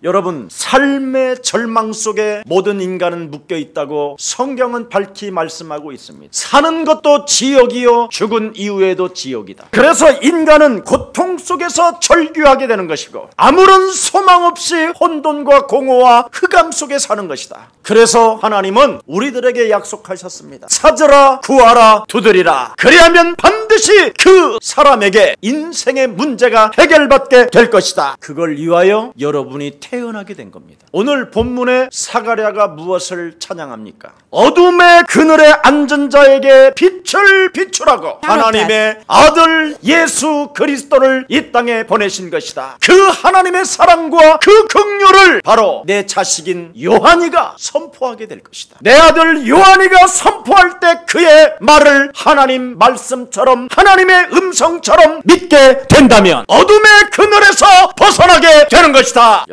여러분, 삶의 절망 속에 모든 인간은 묶여 있다고 성경은 밝히 말씀하고 있습니다. 사는 것도 지옥이요 죽은 이후에도 지옥이다. 그래서 인간은 고통 속에서 절규하게 되는 것이고 아무런 소망 없이 혼돈과 공허와 흑암 속에 사는 것이다. 그래서 하나님은 우리들에게 약속하셨습니다. 찾으라, 구하라, 두드리라. 그리하면 반드시 그 사람에게 인생의 문제가 해결받게 될 것이다. 그걸 위하여 여러분이 태어나게 된 겁니다. 오늘 본문의 사가랴가 무엇을 찬양합니까? 어둠의 그늘에 앉은 자에게 빛을 비추라고 하나님의 아들 예수 그리스도를 이 땅에 보내신 것이다. 그 하나님의 사랑과 그 긍휼을 바로 내 자식인 요한이가 선포하게 될 것이다. 내 아들 요한이가 선포할 때 그의 말을 하나님 말씀처럼 하나님의 음성처럼 믿게 된다면 어둠의 그늘에서 벗어나게 되는 것이다.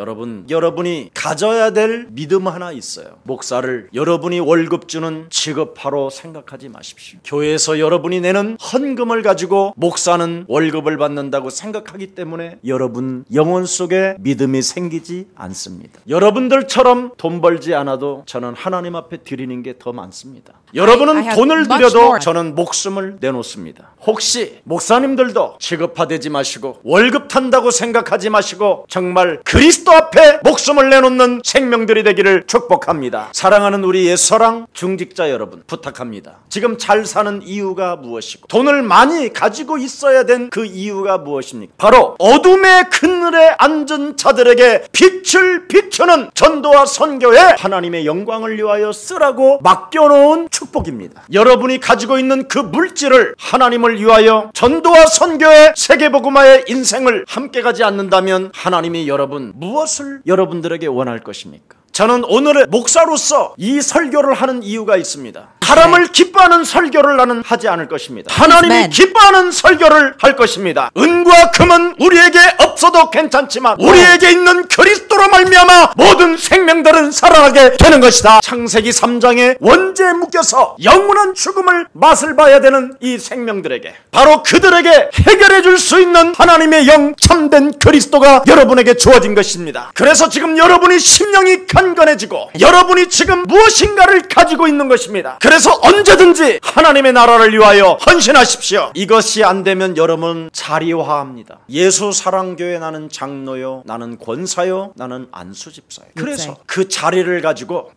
여러분이 가져야 될 믿음 하나 있어요. 목사를 여러분이 월급 주는 직업화로 생각하지 마십시오. 교회에서 여러분이 내는 헌금을 가지고 목사는 월급을 받는다고 생각하기 때문에 여러분 영혼 속에 믿음이 생기지 않습니다. 여러분들처럼 돈 벌지 않아도 저는 하나님 앞에 드리는 게 더 많습니다. 여러분은 돈을 드려도 저는 목숨을 내놓습니다. 혹시 목사님들도 직업화되지 마시고 월급 탄다고 생각하지 마시고 정말 그리스도 앞에 목숨을 내놓는 생명들이 되기를 축복합니다. 사랑하는 우리 옛사랑 중직자 여러분, 부탁합니다. 지금 잘 사는 이유가 무엇이고 돈을 많이 가지고 있어야 된 그 이유가 무엇입니까? 바로 어둠의 그늘에 앉은 자들에게 빛을 비추는 전도와 선교에 하나님의 영광을 위하여 쓰라고 맡겨놓은 축복입니다. 여러분이 가지고 있는 그 물질을 하나님을 위하여 전도와 선교의 세계복음화의 인생을 함께 가지 않는다면 하나님이 무엇을 여러분들에게 원할 것입니까? 저는 오늘의 목사로서 이 설교를 하는 이유가 있습니다. 사람을 기뻐하는 설교를 나는 하지 않을 것입니다. 하나님이 기뻐하는 설교를 할 것입니다. 은과 금은 우리에게 없어도 괜찮지만 우리에게 있는 그리스도로 말미암아 모든 생명들은 살아나게 되는 것이다. 창세기 3장에 원죄에 묶여서 영원한 죽음을 맛을 봐야 되는 이 생명들에게, 바로 그들에게 해결해 줄 수 있는 하나님의 영 참된 그리스도가 여러분에게 주어진 것입니다. 그래서 지금 여러분이 심령이 강건해지고 여러분이 지금 무엇인가를 가지고 있는 것입니다. 그래서 언제든지 하나님의 나라를 위하여 헌신하십시오. 이것이 안 되면 여러분 자리화합니다. 예수 사랑교회 나는 장로요, 나는 권사요, 나는 안수집사요. 그래서 그 자리를 가지고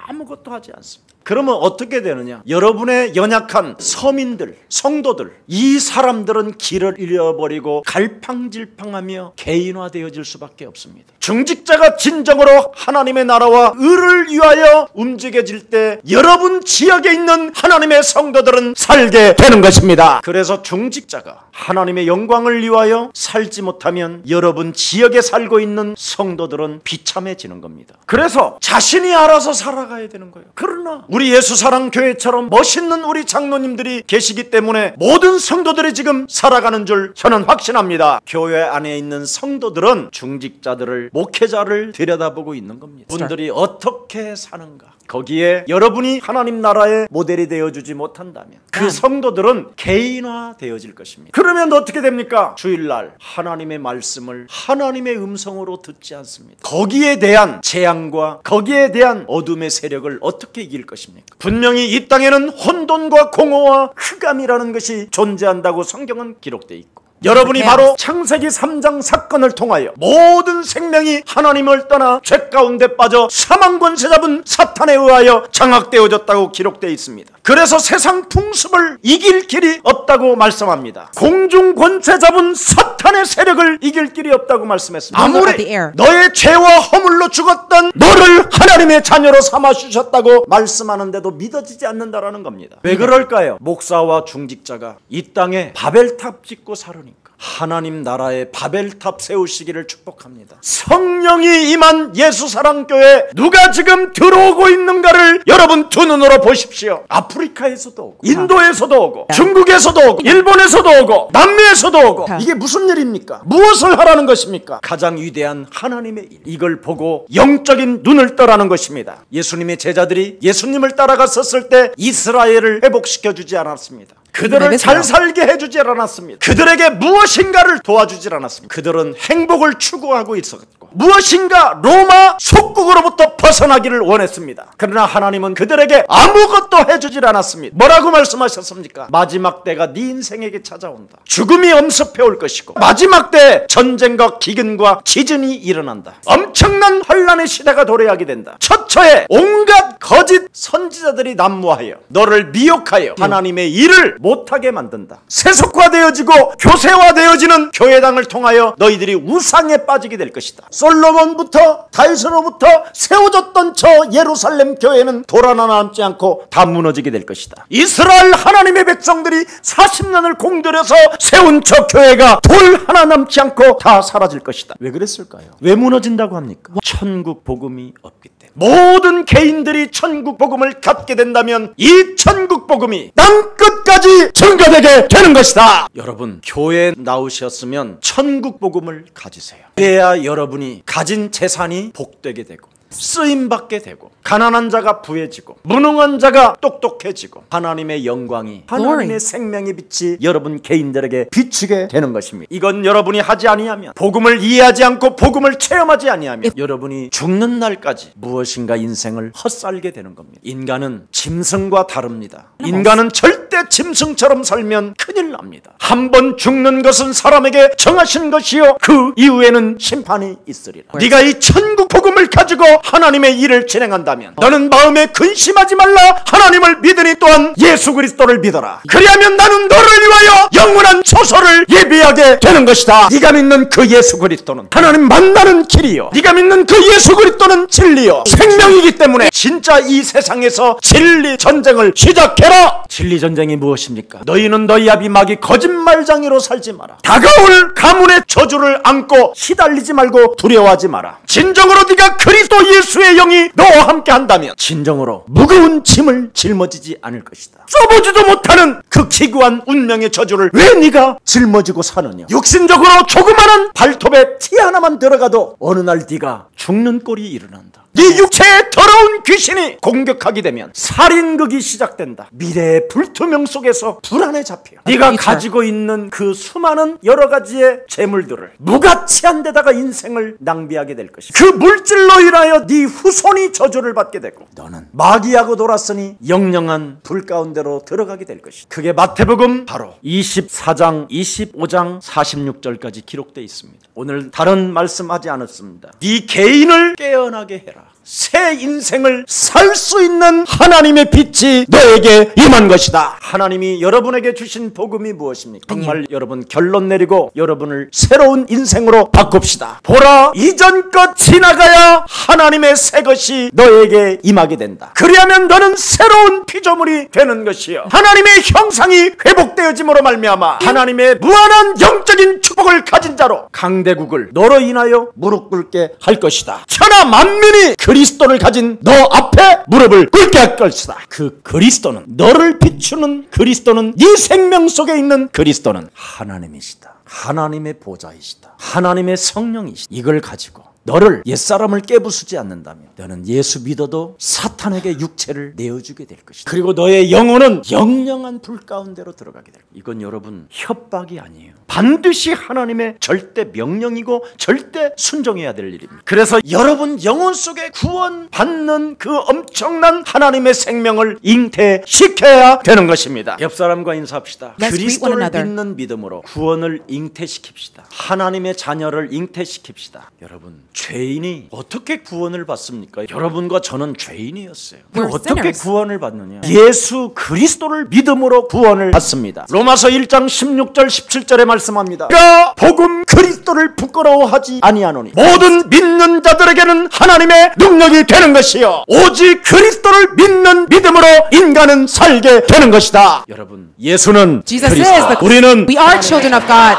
아무것도 하지 않습니다. 그러면 어떻게 되느냐? 여러분의 연약한 서민들, 성도들, 이 사람들은 길을 잃어버리고 갈팡질팡하며 개인화되어질 수밖에 없습니다. 중직자가 진정으로 하나님의 나라와 의를 위하여 움직여질 때 여러분 지역에 있는 하나님의 성도들은 살게 되는 것입니다. 그래서 중직자가 하나님의 영광을 위하여 살지 못하면 여러분 지역에 살고 있는 성도들은 비참해지는 겁니다. 그래서 자신이 알아서 살아가야 되는 거예요. 그러나 우리 예수사랑교회처럼 멋있는 우리 장로님들이 계시기 때문에 모든 성도들이 지금 살아가는 줄 저는 확신합니다. 교회 안에 있는 성도들은 중직자들을, 목회자를 들여다보고 있는 겁니다. 분들이 어떻게 사는가, 거기에 여러분이 하나님 나라의 모델이 되어주지 못한다면 그 성도들은 개인화 되어질 것입니다. 그러면 어떻게 됩니까? 주일날 하나님의 말씀을 하나님의 음성으로 듣지 않습니다. 거기에 대한 재앙과 거기에 대한 어둠의 세력을 어떻게 이길 것입니까? 분명히 이 땅에는 혼돈과 공허와 흑암이라는 것이 존재한다고 성경은 기록되어 있고, 여러분이 바로 창세기 3장 사건을 통하여 모든 생명이 하나님을 떠나 죄 가운데 빠져 사망 권세 잡은 사탄에 의하여 장악되어졌다고 기록되어 있습니다. 그래서 세상 풍습을 이길 길이 없다고 말씀합니다. 공중 권세 잡은 사탄의 세력을 이길 길이 없다고 말씀했습니다. 아무리 너의 죄와 허물로 죽었던 너를 하나님의 자녀로 삼아주셨다고 말씀하는데도 믿어지지 않는다라는 겁니다. 왜 그럴까요? 목사와 중직자가 이 땅에 바벨탑 짓고 살으니까. 하나님 나라의 바벨탑 세우시기를 축복합니다. 성령이 임한 예수사랑교회 누가 지금 들어오고 있는가를 여러분 두 눈으로 보십시오. 아프리카에서도 오고, 인도에서도 오고, 중국에서도 오고, 일본에서도 오고, 남미에서도 오고. 이게 무슨 일입니까? 무엇을 하라는 것입니까? 가장 위대한 하나님의 일. 이걸 보고 영적인 눈을 떠라는 것입니다. 예수님의 제자들이 예수님을 따라갔었을 때 이스라엘을 회복시켜 주지 않았습니다. 그들을 잘 살게 해주질 않았습니다. 그들에게 무엇인가를 도와주질 않았습니다. 그들은 행복을 추구하고 있었고 무엇인가 로마 속국으로부터 벗어나기를 원했습니다. 그러나 하나님은 그들에게 아무것도 해주질 않았습니다. 뭐라고 말씀하셨습니까? 마지막 때가 네 인생에게 찾아온다. 죽음이 엄습해 올 것이고 마지막 때 전쟁과 기근과 지진이 일어난다. 엄청난 환란의 시대가 도래하게 된다. 처처에 온갖 거짓 선지자들이 난무하여 너를 미혹하여 하나님의 일을 못하게 만든다. 세속화되어지고 교세화되어지는 교회당을 통하여 너희들이 우상에 빠지게 될 것이다. 솔로몬부터 다윗으로부터 세워졌던 저 예루살렘 교회는 돌 하나 남지 않고 다 무너지게 될 것이다. 이스라엘 하나님의 백성들이 40년을 공들여서 세운 저 교회가 돌 하나 남지 않고 다 사라질 것이다. 왜 그랬을까요? 왜 무너진다고 합니까? 천국 복음이 없기 때문에. 모든 개인들이 천국 복음을 갖게 된다면 이 천국 복음이 땅끝까지 전가되게 되는 것이다. 여러분, 교회에 나오셨으면 천국 복음을 가지세요. 그래야 여러분이 가진 재산이 복되게 되고 쓰임받게 되고 가난한 자가 부해지고 무능한 자가 똑똑해지고 하나님의 영광이 하나님의 생명의 빛이 여러분 개인들에게 비추게 되는 것입니다. 이건 여러분이 하지 아니하면 복음을 이해하지 않고 복음을 체험하지 아니하면 여러분이 죽는 날까지 무엇인가 인생을 헛살게 되는 겁니다. 인간은 짐승과 다릅니다. 인간은 절대 짐승처럼 살면 큰일 납니다. 한 번 죽는 것은 사람에게 정하신 것이요 그 이후에는 심판이 있으리라. 네가 이 천국 복음을 가지고 하나님의 일을 진행한다면 너는 마음에 근심하지 말라. 하나님을 믿으니 또한 예수 그리스도를 믿어라. 그리하면 나는 너를 위하여 영원한 초소를 예비하게 되는 것이다. 네가 믿는 그 예수 그리스도는 하나님 만나는 길이요 네가 믿는 그 예수 그리스도는 진리요 생명이기 때문에 진짜 이 세상에서 진리 전쟁을 시작해라. 진리 전쟁이 무엇입니까? 너희는 너희 아비 마귀 거짓말장애로 살지 마라. 다가올 가문의 저주를 안고 시달리지 말고 두려워하지 마라. 진정으로 네가 그리스도 예수의 영이 너와 함께 한다면 진정으로 무거운 짐을 짊어지지 않을 것이다. 써보지도 못하는 그 기구한 운명의 저주를 왜 네가 짊어지고 사느냐. 육신적으로 조그마한 발톱에 티 하나만 들어가도 어느 날 네가 죽는 꼴이 일어난다. 네 육체의 더러운 귀신이 공격하게 되면 살인극이 시작된다. 미래의 불투명 속에서 불안에 잡혀 네가 가지고 있는 그 수많은 여러 가지의 재물들을 무가치한 데다가 인생을 낭비하게 될 것이다. 그 물질로 인하여 네 후손이 저주를 받게 되고 너는 마귀하고 놀았으니 영영한 불 가운데로 들어가게 될 것이다. 그게 마태복음 바로 24장 25장 46절까지 기록되어 있습니다. 오늘 다른 말씀하지 않았습니다. 네 개인을 깨어나게 해라. 새 인생을 살 수 있는 하나님의 빛이 너에게 임한 것이다. 하나님이 여러분에게 주신 복음이 무엇입니까? 정말 여러분 결론 내리고 여러분을 새로운 인생으로 바꿉시다. 보라, 이전 것 지나가야 하나님의 새 것이 너에게 임하게 된다. 그리하면 너는 새로운 피조물이 되는 것이요 하나님의 형상이 회복되어짐으로 말미암아 하나님의 무한한 영적인 축복을 가진 자로 강대국을 너로 인하여 무릎 꿇게 할 것이다. 천하 만민이 그리스도를 가진 너 앞에 무릎을 꿇게 할 것이다. 그 그리스도는, 너를 비추는 그리스도는, 네 생명 속에 있는 그리스도는 하나님이시다. 하나님의 보좌이시다. 하나님의 성령이시다. 이걸 가지고 너를 옛사람을 깨부수지 않는다면 너는 예수 믿어도 사탄에게 육체를 내어주게 될 것이다. 그리고 너의 영혼은 영영한 불 가운데로 들어가게 될 것이다. 이건 여러분 협박이 아니에요. 반드시 하나님의 절대 명령이고 절대 순종해야 될 일입니다. 그래서 여러분 영혼 속에 구원받는 그 엄청난 하나님의 생명을 잉태시켜야 되는 것입니다. 옆 사람과 인사합시다. 그리스도를 믿는 믿음으로 구원을 잉태시킵시다. 하나님의 자녀를 잉태시킵시다. 여러분, 죄인이 어떻게 구원을 받습니까? 여러분과 저는 죄인이었어요. 어떻게 구원을 받느냐? 예수 그리스도를 믿음으로 구원을 받습니다. 로마서 1장 16절 17절에 말씀합니다. 내가 복음 그리스도를 부끄러워하지 아니하노니 모든 믿는 자들에게는 하나님의 능력이 되는 것이요 오직 그리스도를 믿는 믿음으로 인간은 살게 되는 것이다. 여러분, 예수는 그리스도, 우리는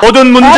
모든 문제,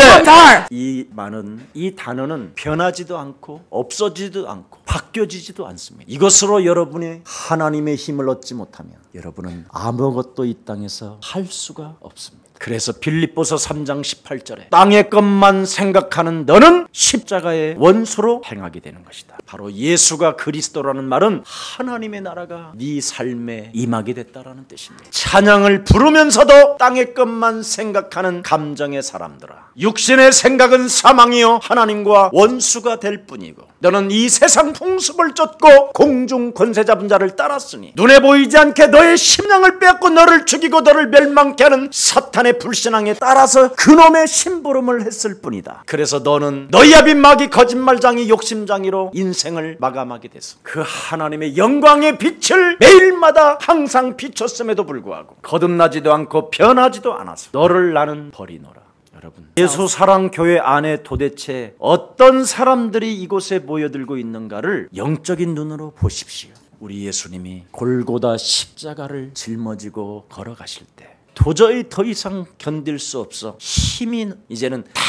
이 단어는 변하지도 않고 없어지지도 않고 바뀌어지지도 않습니다. 이것으로 여러분이 하나님의 힘을 얻지 못하면 여러분은 아무것도 이 땅에서 할 수가 없습니다. 그래서 빌립보서 3장 18절에 땅의 것만 생각하는 너는 십자가의 원수로 행하게 되는 것이다. 바로 예수가 그리스도라는 말은 하나님의 나라가 네 삶에 임하게 됐다라는 뜻입니다. 찬양을 부르면서도 땅의 것만 생각하는 감정의 사람들아, 육신의 생각은 사망이요 하나님과 원수가 될 뿐이고 너는 이 세상 풍습을 쫓고 공중 권세 잡은 자를 따랐으니 눈에 보이지 않게 너의 심령을 빼앗고 너를 죽이고 너를 멸망케 하는 사탄의 불신앙에 따라서 그놈의 심부름을 했을 뿐이다. 그래서 너는 너희 아비 마귀 거짓말장이 욕심장이로 인생을 마감하게 됐어. 그 하나님의 영광의 빛을 매일마다 항상 비췄음에도 불구하고 거듭나지도 않고 변하지도 않아서 너를 나는 버리노라. 여러분, 예수 사랑 교회 안에 도대체 어떤 사람들이 이곳에 모여들고 있는가를 영적인 눈으로 보십시오. 우리 예수님이 골고다 십자가를 짊어지고 걸어가실 때 도저히 더 이상 견딜 수 없어 힘이 이제는 다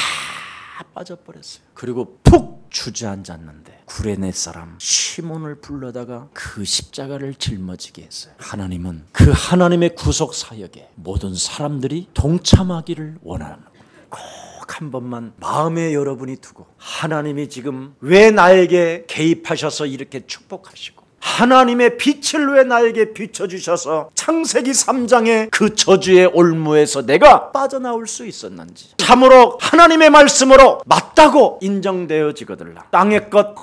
빠져버렸어요. 그리고 푹 주저앉았는데 구레네 사람 시몬을 불러다가 그 십자가를 짊어지게 했어요. 하나님은 그 하나님의 구속 사역에 모든 사람들이 동참하기를 원합니다. 꼭 한 번만 마음에 여러분이 두고, 하나님이 지금 왜 나에게 개입하셔서 이렇게 축복하시고 하나님의 빛을 왜 나에게 비춰주셔서 창세기 3장의 그 저주의 올무에서 내가 빠져나올 수 있었는지 참으로 하나님의 말씀으로 맞다고 인정되어지거들라. 땅의 것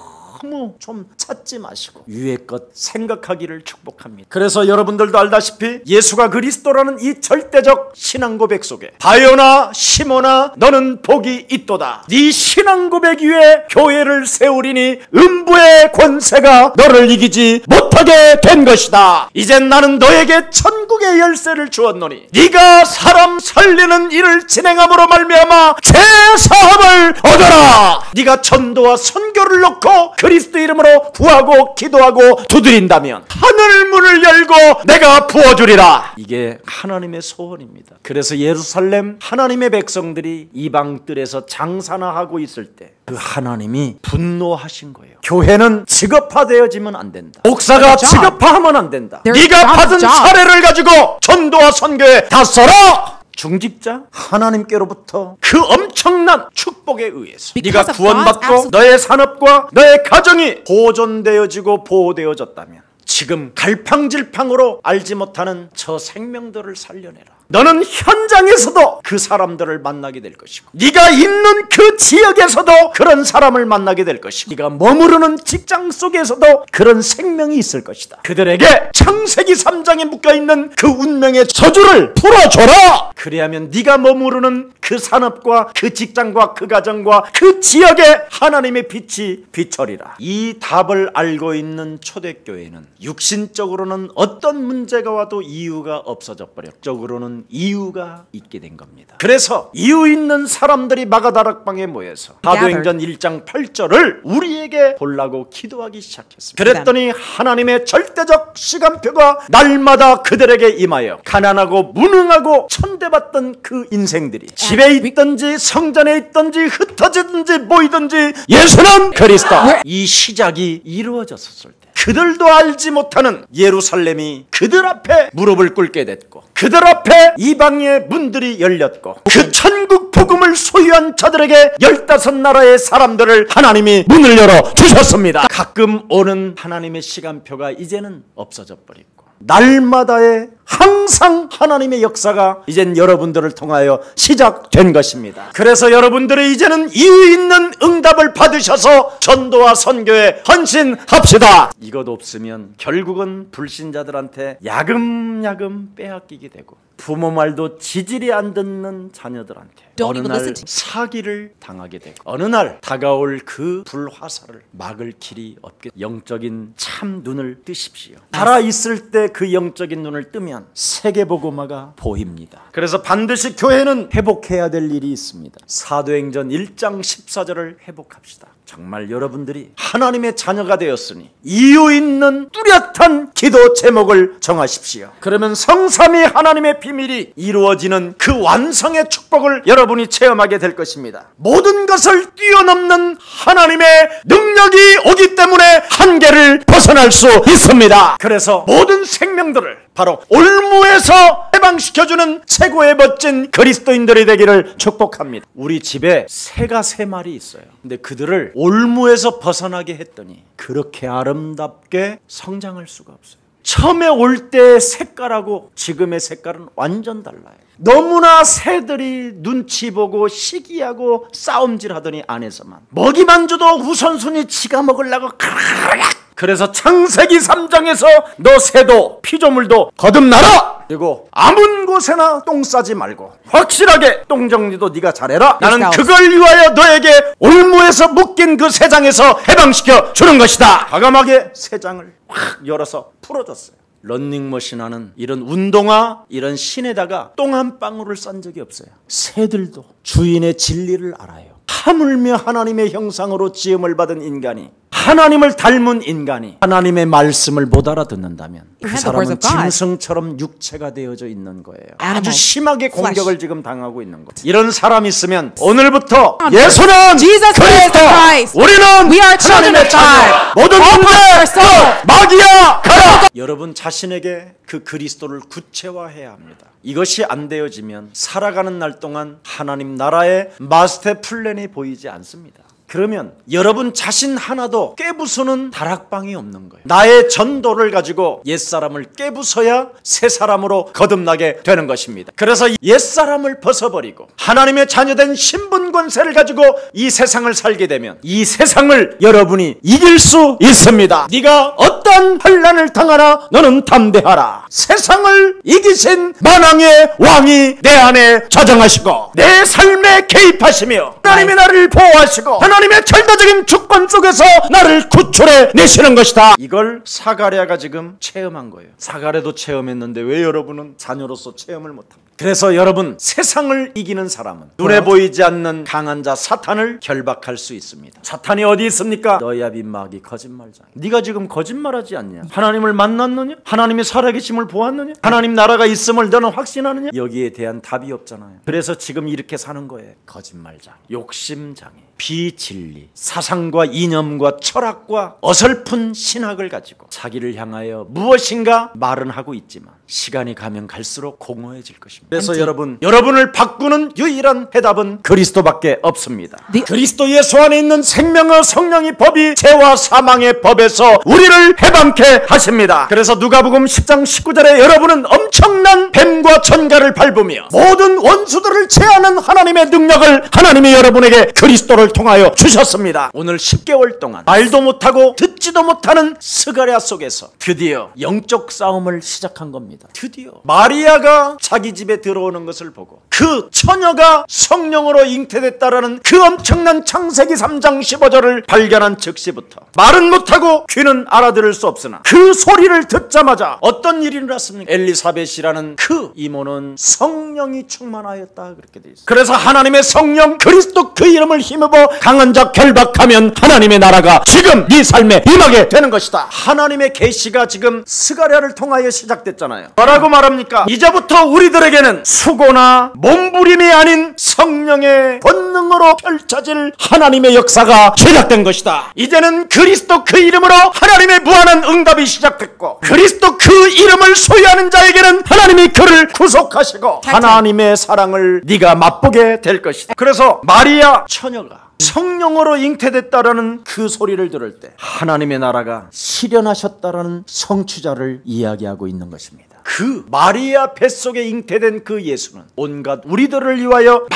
너무 좀 찾지 마시고 위의 것 생각하기를 축복합니다. 그래서 여러분들도 알다시피 예수가 그리스도라는 이 절대적 신앙 고백 속에 바요나 시몬아 너는 복이 있도다. 네 신앙 고백 위에 교회를 세우리니 음부의 권세가 너를 이기지 못하게 된 것이다. 이젠 나는 너에게 천국의 열쇠를 주었노니 네가 사람 살리는 일을 진행함으로 말미암아 죄사함을 얻어라. 네가 전도와 선교를 놓고 그리스도 이름으로 구하고 기도하고 두드린다면 하늘 문을 열고 내가 부어주리라. 이게 하나님의 소원입니다. 그래서 예루살렘 하나님의 백성들이 이방 뜰에서 장사나 하고 있을 때 그 하나님이 분노하신 거예요. 교회는 직업화되어지면 안 된다. 목사가 직업화하면 안 된다. 네가 받은 사례를 가지고 전도와 선교에 다 써라. 중직자 하나님께로부터 그 엄청난 축복에 의해서 네가 구원받고 너의 산업과 너의 가정이 보존되어지고 보호되어졌다면 지금 갈팡질팡으로 알지 못하는 저 생명들을 살려내라. 너는 현장에서도 그 사람들을 만나게 될 것이고 네가 있는 그 지역에서도 그런 사람을 만나게 될 것이고 네가 머무르는 직장 속에서도 그런 생명이 있을 것이다. 그들에게 창세기 3장에 묶여있는 그 운명의 저주를 풀어줘라. 그래야면 네가 머무르는 그 산업과 그 직장과 그 가정과 그 지역에 하나님의 빛이 비춰리라. 이 답을 알고 있는 초대교회는 육신적으로는 어떤 문제가 와도 이유가 없어져 버려. 적으로는 이유가 있게 된 겁니다. 그래서 이유 있는 사람들이 마가다락방에 모여서 사도행전 1장 8절을 우리에게 보려고 기도하기 시작했습니다. 그랬더니 하나님의 절대적 시간표가 날마다 그들에게 임하여 가난하고 무능하고 천대받던 그 인생들이 집에 있든지 성전에 있든지 흩어지든지 모이든지 예수는 그리스도, 이 시작이 이루어졌을 때 그들도 알지 못하는 예루살렘이 그들 앞에 무릎을 꿇게 됐고 그들 앞에 이방의 문들이 열렸고 그 천국 복음을 소유한 자들에게 15나라의 사람들을 하나님이 문을 열어 주셨습니다. 가끔 오는 하나님의 시간표가 이제는 없어져 버리고 날마다의 항상 하나님의 역사가 이젠 여러분들을 통하여 시작된 것입니다. 그래서 여러분들이 이제는 이유 있는 응답을 받으셔서 전도와 선교에 헌신합시다. 이것 없으면 결국은 불신자들한테 야금야금 빼앗기게 되고 부모 말도 지질이 안 듣는 자녀들한테 어느 날 사기를 당하게 되고 어느 날 다가올 그 불화살을 막을 길이 없게 영적인 참 눈을 뜨십시오. 살아있을 때 그 영적인 눈을 뜨면 세계복음화가 보입니다. 그래서 반드시 교회는 회복해야 될 일이 있습니다. 사도행전 1장 14절을 회복합시다. 정말 여러분들이 하나님의 자녀가 되었으니 이유 있는 뚜렷한 기도 제목을 정하십시오. 그러면 성삼위 하나님의 비밀이 이루어지는 그 완성의 축복을 여러분이 체험하게 될 것입니다. 모든 것을 뛰어넘는 하나님의 능력이 오기 때문에 한계를 벗어날 수 있습니다. 그래서 모든 생명들을 바로 올무에서 해방시켜주는 최고의 멋진 그리스도인들이 되기를 축복합니다. 우리 집에 새가 3마리 있어요. 근데 그들을 올무에서 벗어나게 했더니 그렇게 아름답게 성장할 수가 없어요. 처음에 올 때의 색깔하고 지금의 색깔은 완전 달라요. 너무나 새들이 눈치 보고 시기하고 싸움질하더니 안에서만 먹이만 줘도 우선순위 지가 먹으려고 그래서 창세기 3장에서 너 새도 피조물도 거듭나라! 그리고 아무 곳에나 똥 싸지 말고 확실하게 똥 정리도 네가 잘해라. 나는 그걸 위하여 너에게 올무에서 묶인 그 새장에서 해방시켜 주는 것이다. 과감하게 새장을 확 열어서 풀어줬어요. 런닝머신 하는 이런 운동화 이런 신에다가 똥 한 방울을 싼 적이 없어요. 새들도 주인의 진리를 알아요. 하물며 하나님의 형상으로 지음을 받은 인간이, 하나님을 닮은 인간이 하나님의 말씀을 못 알아듣는다면 그 사람은 짐승처럼 육체가 되어져 있는 거예요. 아주 심하게 공격을 지금 당하고 있는 거예요. 이런 사람이 있으면 오늘부터 예수는 그리스도, 우리는 하나님의 자녀, 모든 문제 마귀야 가라. 여러분 자신에게 그 그리스도를 구체화해야 합니다. 이것이 안 되어지면 살아가는 날 동안 하나님 나라의 마스터 플랜이 보이지 않습니다. 그러면 여러분 자신 하나도 깨부수는 다락방이 없는 거예요. 나의 전도를 가지고 옛사람을 깨부숴야 새 사람으로 거듭나게 되는 것입니다. 그래서 옛사람을 벗어버리고 하나님의 자녀된 신분 권세를 가지고 이 세상을 살게 되면 이 세상을 여러분이 이길 수 있습니다. 네가 어떤 환난을 당하나 너는 담대하라. 세상을 이기신 만왕의 왕이 내 안에 자정하시고 내 삶에 개입하시며 하나님이 나를 보호하시고 하나님의 절대적인 주권 속에서 나를 구출해 내시는 것이다. 이걸 사가랴가 지금 체험한 거예요. 사가랴도 체험했는데 왜 여러분은 자녀로서 체험을 못합니까? 그래서 여러분 세상을 이기는 사람은 눈에 보이지 않는 강한 자 사탄을 결박할 수 있습니다. 사탄이 어디 있습니까? 너희 아비 마귀 거짓말자. 네가 지금 거짓말하지 않냐? 하나님을 만났느냐? 하나님의 살아계심을 보았느냐? 하나님 나라가 있음을 너는 확신하느냐? 여기에 대한 답이 없잖아요. 그래서 지금 이렇게 사는 거예요. 거짓말자, 욕심장애, 비진리, 사상과 이념과 철학과 어설픈 신학을 가지고 자기를 향하여 무엇인가 말은 하고 있지만 시간이 가면 갈수록 공허해질 것입니다. 그래서 여러분을 바꾸는 유일한 해답은 그리스도밖에 없습니다. 그리스도 예수 안에 있는 생명의 성령의 법이 죄와 사망의 법에서 우리를 해방케 하십니다. 그래서 누가복음 10장 19절에 여러분은 엄청난 뱀과 전갈을 밟으며 모든 원수들을 제하는 하나님의 능력을 하나님이 여러분에게 그리스도를 통하여 주셨습니다. 오늘 10개월 동안 말도 못하고 듣지도 못하는 스가랴 속에서 드디어 영적 싸움을 시작한 겁니다. 드디어 마리아가 자기 집에 들어오는 것을 보고 그 처녀가 성령으로 잉태됐다라는 그 엄청난 창세기 3장 15절을 발견한 즉시부터 말은 못하고 귀는 알아들을 수 없으나 그 소리를 듣자마자 어떤 일이 일어났습니까? 엘리사벳이라는 그 이모는 성령이 충만하였다 그렇게 돼 있어요. 그래서 하나님의 성령 그리스도 그 이름을 힘입어 강한 자 결박하면 하나님의 나라가 지금 네 삶에 임하게 되는 것이다. 하나님의 계시가 지금 스가랴를 통하여 시작됐잖아요. 뭐라고 말합니까? 이제부터 우리들에게는 수고나 몸부림이 아닌 성령의 본능으로 펼쳐질 하나님의 역사가 시작된 것이다. 이제는 그리스도 그 이름으로 하나님의 무한한 응답이 시작됐고 그리스도 그 이름을 소유하는 자에게는 하나님이 그를 구속하시고 하나님의 사랑을 네가 맛보게 될 것이다. 그래서 마리아 처녀가 성령으로 잉태됐다라는 그 소리를 들을 때 하나님의 나라가 실현하셨다라는 성취자를 이야기하고 있는 것입니다. 그 마리아 뱃속에 잉태된 그 예수는 온갖 우리들을 위하여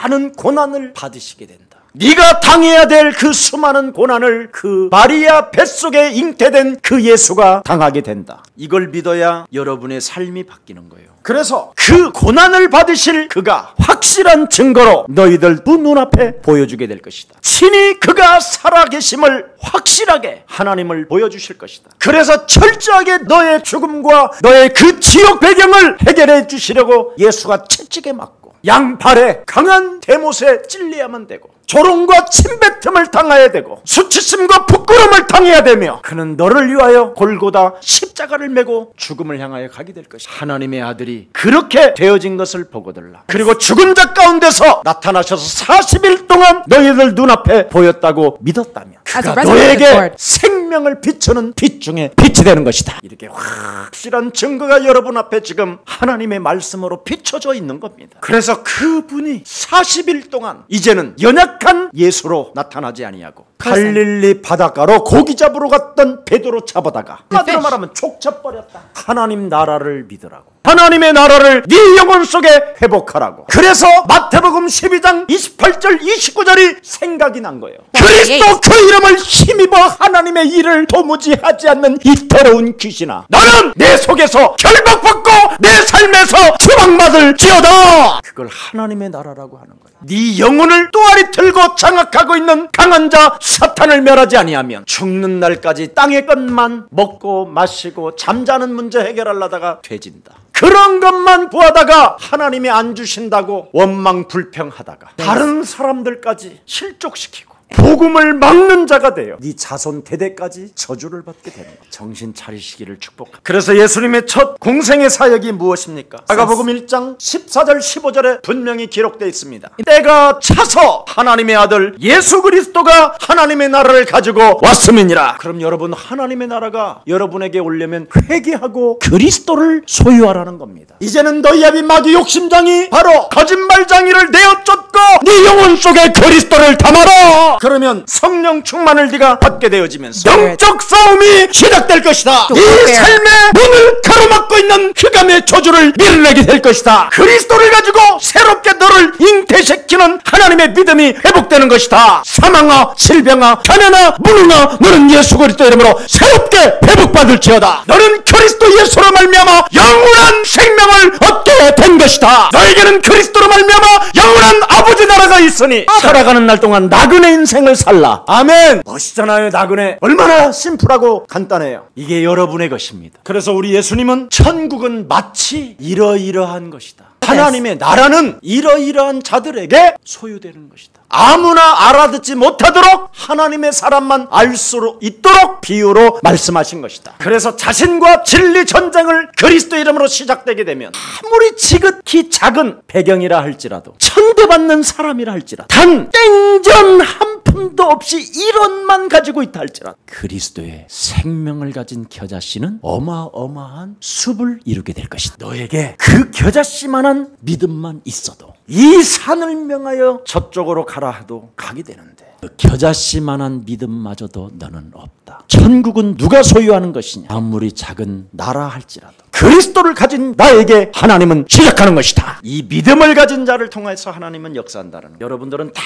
많은 고난을 받으시게 된다. 네가 당해야 될 그 수많은 고난을 그 마리아 뱃속에 잉태된 그 예수가 당하게 된다. 이걸 믿어야 여러분의 삶이 바뀌는 거예요. 그래서 그 고난을 받으실 그가 확실한 증거로 너희들 두 눈앞에 보여주게 될 것이다. 친히 그가 살아계심을 확실하게 하나님을 보여주실 것이다. 그래서 철저하게 너의 죽음과 너의 그 지옥 배경을 해결해 주시려고 예수가 채찍에 맞고 양팔에 강한 대못에 찔려야만 되고 조롱과 침뱉음을 당해야 되고 수치심과 부끄러움을 당해야 되며 그는 너를 위하여 골고다 십자가를 메고 죽음을 향하여 가게 될 것이다. 하나님의 아들이 그렇게 되어진 것을 보고들라. 그리고 죽은 자 가운데서 나타나셔서 40일 동안 너희들 눈앞에 보였다고 믿었다면 그가 너에게 생명을 비추는 빛 중에 빛이 되는 것이다. 이렇게 확실한 증거가 여러분 앞에 지금 하나님의 말씀으로 비춰져 있는 겁니다. 그래서 그분이 40일 동안 이제는 연약한 예수로 나타나지 아니하고 갈릴리 바닷가로 고기 잡으러 갔던 베드로 잡아다가 한마디로 말하면 족쳐버렸다. 하나님 나라를 믿으라고, 하나님의 나라를 네 영혼 속에 회복하라고. 그래서 마태복음 12장 28절 29절이 생각이 난 거예요. 그리스도 그 이름을 힘입어 하나님의 일을 도무지 하지 않는 이 더러운 귀신아, 너는 내 속에서 결박받고 내 삶에서 추방받을 지어다. 그걸 하나님의 나라라고 하는 거야. 네 영혼을 또아리 틀고 장악하고 있는 강한 자 사탄을 멸하지 아니하면 죽는 날까지 땅의 것만 먹고 마시고 잠자는 문제 해결하려다가 돼진다. 그런 것만 구하다가 하나님이 안 주신다고 원망불평하다가 다른 사람들까지 실족시키고 복음을 막는 자가 되어 네 자손 대대까지 저주를 받게 되는 거예요. 정신 차리시기를 축복합니다. 그래서 예수님의 첫 공생의 사역이 무엇입니까? 마가복음 1장 14절 15절에 분명히 기록되어 있습니다. 때가 차서 하나님의 아들 예수 그리스도가 하나님의 나라를 가지고 왔음이니라. 그럼 여러분, 하나님의 나라가 여러분에게 오려면 회개하고 그리스도를 소유하라는 겁니다. 이제는 너희 아비 마귀 욕심장이 바로 거짓말장이를 내어쫓고 네 영혼 속에 그리스도를 담아라. 그러면 성령 충만을 네가 받게 되어지면서 영적 싸움이 시작될 것이다. 네 삶의 문을 가로막고 있는 흑암의 저주를 밀어내게 될 것이다. 그리스도를 가지고 새롭게 너를 잉태시키는 하나님의 믿음이 회복되는 것이다. 사망아 질병아 가난아 무능아 너는 예수 그리스도 이름으로 새롭게 회복받을지어다. 너는 그리스도 예수로 말미암아 영원한 생명을 얻게 된 것이다. 너에게는 그리스도로 말미암아 영원한 아버지 나라가 있으니 살아가는 날 동안 나그네 인생을 살라. 아멘. 멋있잖아요. 나그네 얼마나 심플하고 간단해요. 이게 여러분의 것입니다. 그래서 우리 예수님은 천국은 마치 이러이러한 것이다. 하나님의 나라는 이러이러한 자들에게 소유되는 것이다. 아무나 알아듣지 못하도록 하나님의 사람만 알 수 있도록 비유로 말씀하신 것이다. 그래서 자신과 진리 전쟁을 그리스도 이름으로 시작되게 되면 아무리 지극히 작은 배경이라 할지라도 천대받는 사람이라 할지라도 단 땡전 한 푼도 없이 1원만 가지고 있다 할지라도 그리스도의 생명을 가진 겨자씨는 어마어마한 숲을 이루게 될 것이다. 너에게 그 겨자씨만한 믿음만 있어도 이 산을 명하여 저쪽으로 가라 해도 가게 되는데 그 겨자씨만한 믿음마저도 너는 없다. 천국은 누가 소유하는 것이냐? 아무리 작은 나라 할지라도 그리스도를 가진 나에게 하나님은 시작하는 것이다. 이 믿음을 가진 자를 통해서 하나님은 역사한다는 거예요. 여러분들은 다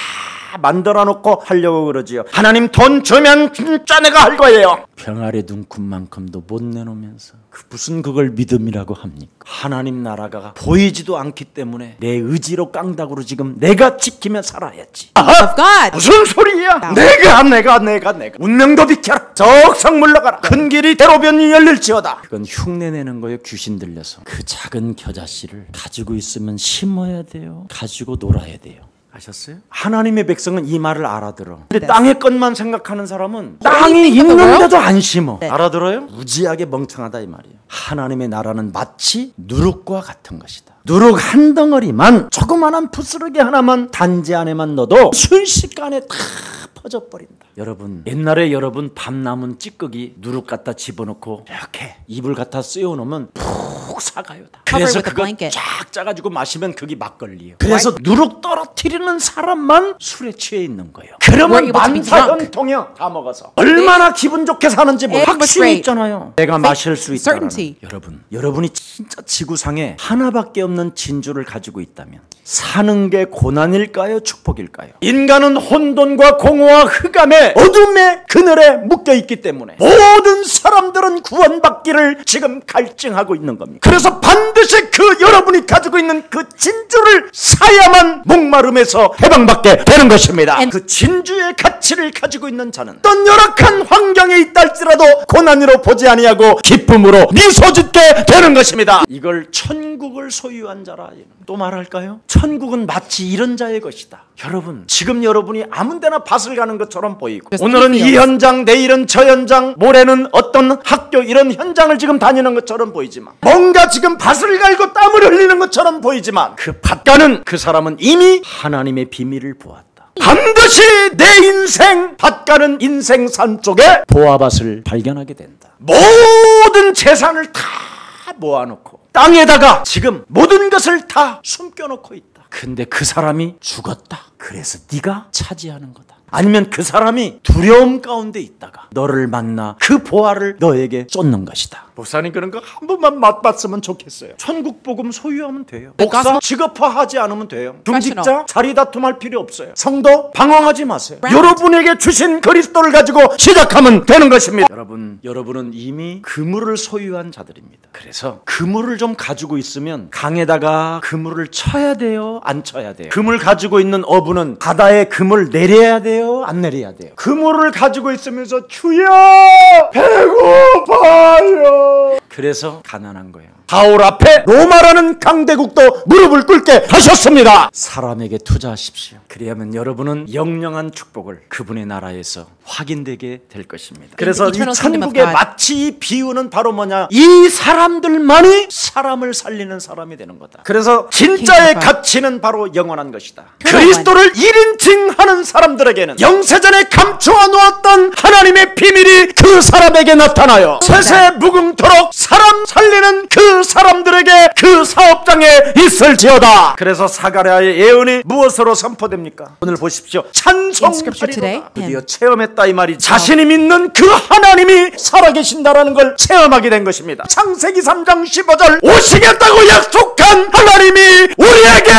만들어 놓고 하려고 그러지요. 하나님 돈 주면 진짜 내가 할 거예요. 병아리 눈금만큼도 못 내놓으면서 무슨 그걸 믿음이라고 합니까? 하나님 나라가 보이지도 않기 때문에 내 의지로 깡다구로 지금 내가 지키며 살아야지. 무슨 소리야? 내가 운명도 비켜라. 적성 물러가라. 큰 길이 대로변이 열릴지어다. 그건 흉내내는 거예요. 귀신 들려서. 그 작은 겨자씨를 가지고 있으면 심어야 돼요. 가지고 놀아야 돼요. 아셨어요? 하나님의 백성은 이 말을 알아들어. 근데 땅의 것만 생각하는 사람은 땅이 있는데도 안 심어. 알아들어요? 무지하게 멍청하다 이 말이에요. 하나님의 나라는 마치 누룩과 같은 것이다. 누룩 한 덩어리만, 조그만한 부스러기 하나만 단지 안에만 넣어도 순식간에 다 퍼져버린다. 여러분, 옛날에 여러분 밤남은 찌꺼기 누룩 갖다 집어넣고 이렇게 이불 갖다 씌워놓으면 푹 사가요. 다. 그래서 그거 쫙 짜가지고 마시면 그게 막걸리예요. 그래서 누룩 떨어뜨리는 사람만 술에 취해 있는 거예요. 그러면 만사형통이요. 다 먹어서 얼마나 기분 좋게 사는지 뭐 확신이 있잖아요. 내가 마실 수 있다는. 여러분, 여러분이 진짜 지구상에 하나밖에 없는 진주를 가지고 있다면 사는 게 고난일까요? 축복일까요? 인간은 혼돈과 공허와 흑암의 어둠의 그늘에 묶여있기 때문에 모든 사람들은 구원받기를 지금 갈증하고 있는 겁니다. 그래서 반드시 그 여러분이 가지고 있는 그 진주를 사야만 목마름에서 해방받게 되는 것입니다. 그 진주의 가치를 가지고 있는 자는 어떤 열악한 환경에 있다 할지라도 고난으로 보지 아니하고 기쁨으로 미소 짓게 되는 것입니다. 이걸 천국을 소유 소유한 자라. 또 말할까요? 천국은 마치 이런 자의 것이다. 여러분, 지금 여러분이 아무 데나 밭을 가는 것처럼 보이고, 오늘은 이 현장, 내일은 저 현장, 모레는 어떤 학교, 이런 현장을 지금 다니는 것처럼 보이지만, 뭔가 지금 밭을 갈고 땀을 흘리는 것처럼 보이지만, 그 밭가는 그 사람은 이미 하나님의 비밀을 보았다. 반드시 내 인생, 밭가는 인생 산 속에 보아밭을 발견하게 된다. 모든 재산을 다 모아놓고 땅에다가 지금 모든 것을 다 숨겨놓고 있다. 근데 그 사람이 죽었다. 그래서 네가 차지하는 거다. 아니면 그 사람이 두려움 가운데 있다가 너를 만나 그 보화를 너에게 쏟는 것이다. 목사님, 그런 거 한 번만 맛봤으면 좋겠어요. 천국 복음 소유하면 돼요. 목사 직업화하지 않으면 돼요. 중직자 자리 다툼할 필요 없어요. 성도 방황하지 마세요. 여러분에게 주신 그리스도를 가지고 시작하면 되는 것입니다. 여러분은 이미 그물을 소유한 자들입니다. 그래서 그물을 좀 가지고 있으면 강에다가 그물을 쳐야 돼요, 안 쳐야 돼요? 그물 가지고 있는 어부는 바다에 그물 내려야 돼요, 안 내려야 돼요? 그물을 가지고 있으면서 주여 배고파요. 그래서 가난한 거예요. 바울 앞에 로마라는 강대국도 무릎을 꿇게 하셨습니다. 사람에게 투자하십시오. 그래야만 여러분은 영영한 축복을 그분의 나라에서 확인되게 될 것입니다. 그래서 이 천국의 마치 이 비유는 바로 뭐냐, 이 사람들만이 사람을 살리는 사람이 되는 거다. 그래서 진짜의 가치는 바로 영원한 것이다. 그리스도를 1인칭하는 사람들에게는 영세전에 감추어 놓았던 하나님의 비밀이 그 사람에게 나타나요. 세세 무궁토록 사람 살리는 그 사람들에게 그 사업장에 있을지어다. 그래서 사가랴의 예언이 무엇으로 선포됩니까? 오늘 보십시오. 찬송하리로다. 드디어 체험했다 이 말이, 자신이 믿는 그 하나님이 살아계신다라는 걸 체험하게 된 것입니다. 창세기 3장 15절, 오시겠다고 약속한 하나님이 우리에게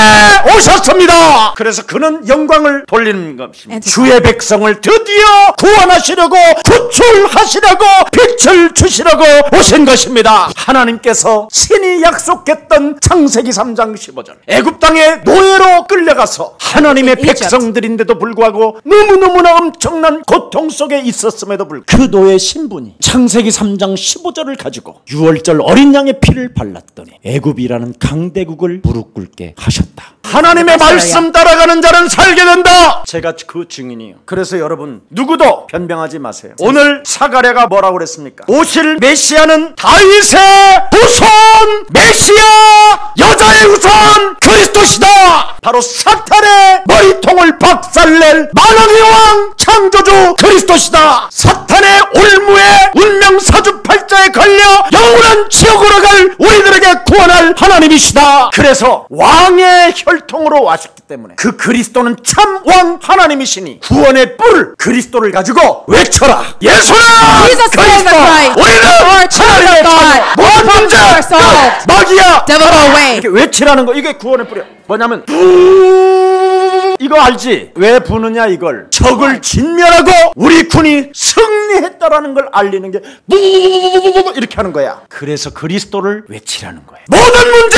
오셨습니다. 그래서 그는 영광을 돌리는 것입니다. 주의 백성을 드디어 구원하시려고, 구출하시려고, 빛을 주시려고 오신 것입니다. 하나님께서 신이 약속했던 창세기 3장 15절, 애굽 땅에 노예로 끌려가서 하나님의 백성들인데도 불구하고 너무너무나 엄청난 고통 속에 있었음에도 불구하고 그 노예 신분이 창세기 3장 15절을 가지고 6월절 어린 양의 피를 발랐더니 애굽이라는 강대국을 무릎 꿇게 하셨다. 하나님의 말씀 따라가는 자는 살게 된다. 제가 그 증인이에요. 그래서 여러분, 누구도 변명하지 마세요. 오늘 사가랴가 뭐라고 그랬습니까? 오실 메시아는 다윗의 후손 메시아, 여자의 후손 그리스도시다. 바로 사탄의 머리통을 박살낼 만왕의 왕 창조주 그리스도시다. 사탄의 올무에 운명 사주팔자에 걸려 영원한 지옥으로 갈 우리들에게 구원할 하나님이시다. 그래서 왕의 혈통으로 와셨기 때문에 그 그리스도는 참 왕 하나님이시니 구원의 뿔 그리스도를 가지고 외쳐라. 예수는 그리스도, 우리는 하나님의 참 모든 문제 마귀야 이렇게 외치라는 거. 이게 구원의 뿔이야. 뭐냐면 이거 알지? 왜 부느냐? 이걸 적을 진멸하고 우리 군이 승리했다라는 걸 알리는 게 이렇게 하는 거야. 그래서 그리스도를 외치라는 거예요. 모든 문제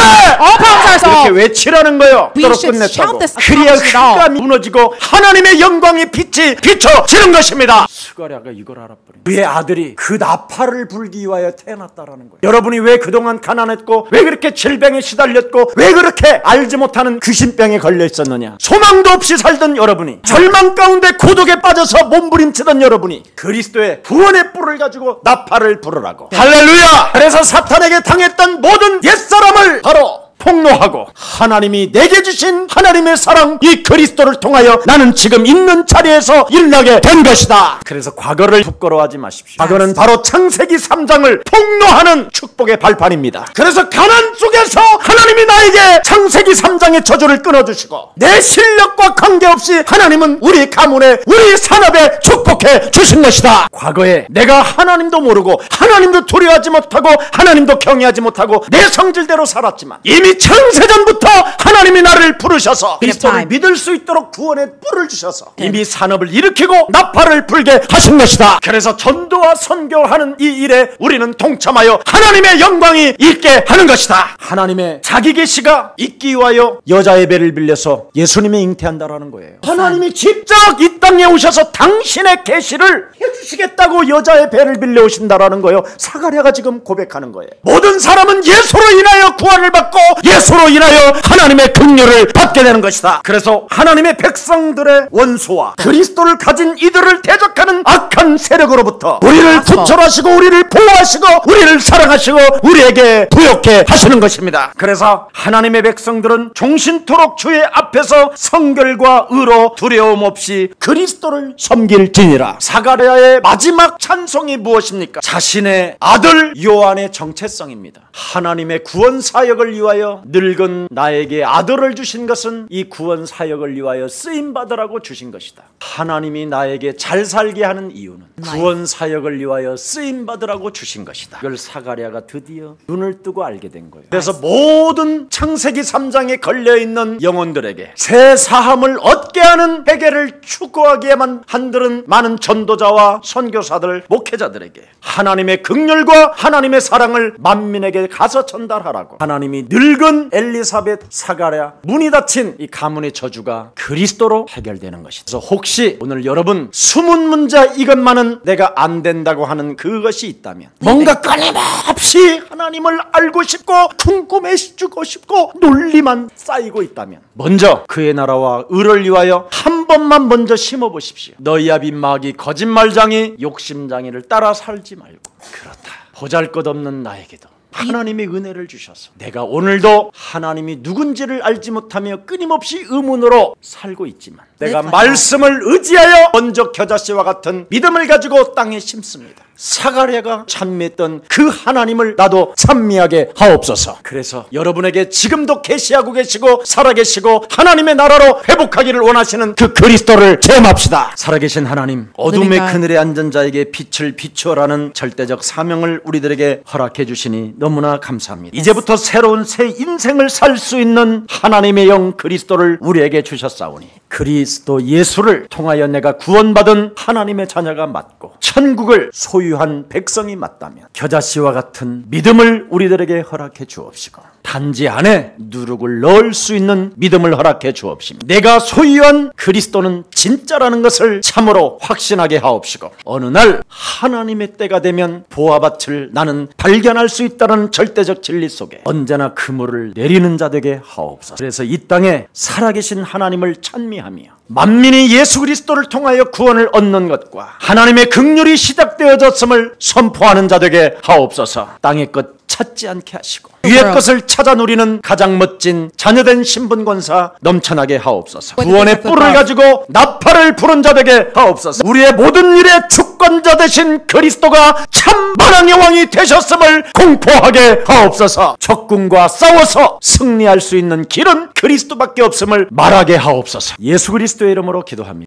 이렇게 외치라는 거예요. 도로 끝냈다고. 그래야 흙가 무너지고 하나님의 영광이 빛이 비춰지는 것입니다. 스가랴가 이걸 알아버린 거예요. 그의 아들이 그 나팔을 불기 위하여 태어났다라는 거예요. 여러분이 왜 그동안 가난했고, 왜 그렇게 질병에 시달렸고, 왜 그렇게 알지 못하는 귀신병에 걸려 있었느냐? 소망도 없이 살던 여러분이, 절망 가운데 고독에 빠져서 몸부림치던 여러분이 그리스도의 구원의 뿔을 가지고 나팔을 부르라고. 할렐루야. 그래서 사탄에게 당했던 모든 옛사람을 바로 폭로하고 하나님이 내게 주신 하나님의 사랑, 이 그리스도를 통하여 나는 지금 있는 자리에서 일어나게 된 것이다. 그래서 과거를 부끄러워하지 마십시오. 과거는 바로 창세기 3장을 폭로하는 축복의 발판입니다. 그래서 가난 속에서 하나님이 나에게 창세기 3장의 저주를 끊어주시고, 내 실력과 관계없이 하나님은 우리 가문에, 우리 산업에 축복해 주신 것이다. 과거에 내가 하나님도 모르고 하나님도 두려워하지 못하고 하나님도 경외하지 못하고 내 성질대로 살았지만, 이미 창세전부터 하나님이 나를 부르셔서 그리스도를 믿을 수 있도록 구원의 뿔을 주셔서 이미 산업을 일으키고 나팔을 불게 하신 것이다. 그래서 전도와 선교하는 이 일에 우리는 동참하여 하나님의 영광이 있게 하는 것이다. 하나님의 자기 계시가 있기 위하여 여자의 배를 빌려서 예수님이 잉태한다라는 거예요. 하나님이 직접 이 땅에 오셔서 당신의 계시를 해주시겠다고 여자의 배를 빌려 오신다라는 거예요. 사가랴가 지금 고백하는 거예요. 모든 사람은 예수로 인하여 구원을 받고 예수로 인하여 하나님의 긍휼을 받게 되는 것이다. 그래서 하나님의 백성들의 원수와 그리스도를 가진 이들을 대적하는 악한 세력으로부터 우리를 구출하시고 우리를 보호하시고 우리를 사랑하시고 우리에게 부욕해 하시는 것입니다. 그래서 하나님의 백성들은 종신토록 주의 앞에서 성결과 의로 두려움 없이 그리스도를 섬길지니라. 사가랴의 마지막 찬송이 무엇입니까? 자신의 아들 요한의 정체성입니다. 하나님의 구원 사역을 위하여 늙은 나에게 아들을 주신 것은 이 구원 사역을 위하여 쓰임 받으라고 주신 것이다. 하나님이 나에게 잘 살게 하는 이유는 구원 사역을 위하여 쓰임 받으라고 주신 것이다. 이걸 사가랴가 드디어 눈을 뜨고 알게 된 거예요. 그래서 모든 창세기 3장에 걸려있는 영혼들에게 새 사함을 얻게 하는 회개를 추구하기에만 한들은 많은 전도자와 선교사들, 목회자들에게 하나님의 긍휼과 하나님의 사랑을 만민에게 가서 전달하라고 하나님이 늙은 엘리사벳, 사가랴, 문이 닫힌 이 가문의 저주가 그리스도로 해결되는 것이다. 그래서 혹시 오늘 여러분 숨은 문제 이것만은 내가 안 된다고 하는 그것이 있다면 뭔가 끊임없이 하나님을 알고 싶고 궁금해지고 싶고 논리만 쌓이고 있다면 먼저 그의 나라와 의를 위하여 한 번만 먼저 심어보십시오. 너희 아비 마귀 거짓말장이 욕심장이를 따라 살지 말고 그렇다. 보잘것없는 나에게도 하나님의 은혜를 주셔서 내가 오늘도 하나님이 누군지를 알지 못하며 끊임없이 의문으로 살고 있지만 내가 말씀을 의지하여 먼저 겨자씨와 같은 믿음을 가지고 땅에 심습니다. 사가랴가 찬미했던 그 하나님을 나도 찬미하게 하옵소서. 그래서 여러분에게 지금도 계시하고 계시고 살아계시고 하나님의 나라로 회복하기를 원하시는 그 그리스도를 제험합시다. 살아계신 하나님, 어둠의 그늘에 앉은 자에게 빛을 비추어라는 절대적 사명을 우리들에게 허락해 주시니 너무나 감사합니다. 이제부터 새로운 새 인생을 살 수 있는 하나님의 영 그리스도를 우리에게 주셨사오니 그리스도 예수를 통하여 내가 구원받은 하나님의 자녀가 맞고 천국을 소유한 백성이 맞다면 겨자씨와 같은 믿음을 우리들에게 허락해 주옵시고 단지 안에 누룩을 넣을 수 있는 믿음을 허락해 주옵시며 내가 소유한 그리스도는 진짜라는 것을 참으로 확신하게 하옵시고 어느 날 하나님의 때가 되면 보화밭을 나는 발견할 수 있다는 절대적 진리 속에 언제나 그물을 내리는 자 되게 하옵소서. 그래서 이 땅에 살아계신 하나님을 찬미하며 만민이 예수 그리스도를 통하여 구원을 얻는 것과 하나님의 긍휼이 시작되어졌음을 선포하는 자 되게 하옵소서. 땅의 것 찾지 않게 하시고 위의 것을 찾아 누리는 가장 멋진 자녀된 신분권사 넘쳐나게 하옵소서. 구원의 뿔을 가지고 나팔을 부른 자 되게 하옵소서. 우리의 모든 일의 주권자 되신 그리스도가 참 만왕의 왕이 되셨음을 공포하게 하옵소서. 적군과 싸워서 승리할 수 있는 길은 그리스도밖에 없음을 말하게 하옵소서. 예수 그리스도의 이름으로 기도합니다.